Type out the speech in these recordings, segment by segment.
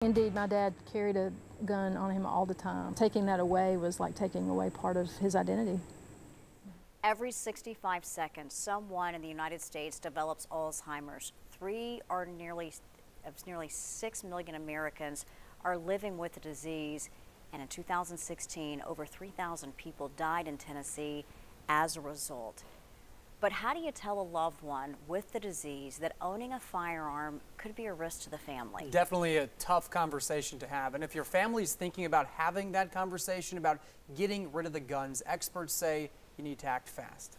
Indeed, my dad carried a gun on him all the time. Taking that away was like taking away part of his identity. Every 65 seconds, someone in the United States develops Alzheimer's. Nearly 6 million Americans are living with the disease. And in 2016, over 3,000 people died in Tennessee as a result. But how do you tell a loved one with the disease that owning a firearm could be a risk to the family? Definitely a tough conversation to have. And if your family's thinking about having that conversation about getting rid of the guns, experts say you need to act fast.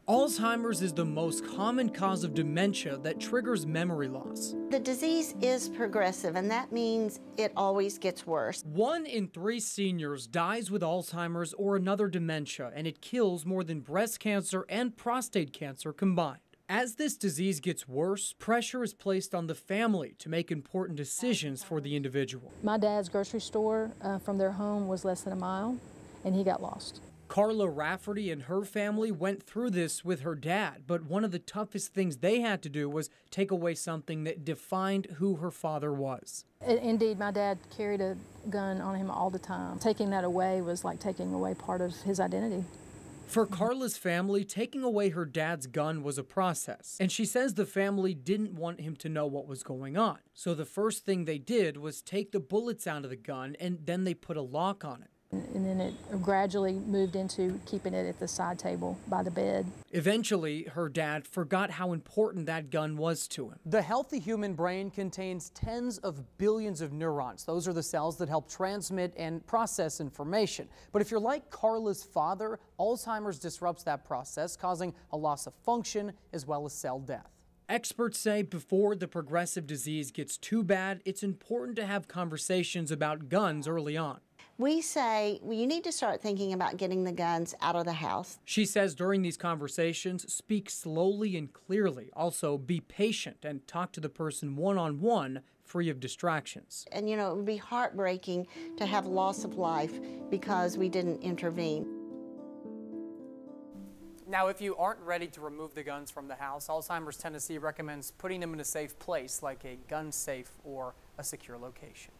Alzheimer's is the most common cause of dementia that triggers memory loss. The disease is progressive, and that means it always gets worse. 1 in 3 seniors dies with Alzheimer's or another dementia, and it kills more than breast cancer and prostate cancer combined. As this disease gets worse, pressure is placed on the family to make important decisions for the individual. My dad's grocery store from their home was less than a mile, and he got lost. Carla Rafferty and her family went through this with her dad, but one of the toughest things they had to do was take away something that defined who her father was. Indeed, my dad carried a gun on him all the time. Taking that away was like taking away part of his identity. For Carla's family, taking away her dad's gun was a process, and she says the family didn't want him to know what was going on. So the first thing they did was take the bullets out of the gun, and then they put a lock on it. And then it gradually moved into keeping it at the side table by the bed. Eventually, her dad forgot how important that gun was to him. The healthy human brain contains tens of billions of neurons. Those are the cells that help transmit and process information. But if you're like Carla's father, Alzheimer's disrupts that process, causing a loss of function as well as cell death. Experts say before the progressive disease gets too bad, it's important to have conversations about guns early on. We say, well, you need to start thinking about getting the guns out of the house. She says during these conversations, speak slowly and clearly. Also, be patient and talk to the person one-on-one, free of distractions. And, you know, it would be heartbreaking to have loss of life because we didn't intervene. Now, if you aren't ready to remove the guns from the house, Alzheimer's Tennessee recommends putting them in a safe place like a gun safe or a secure location.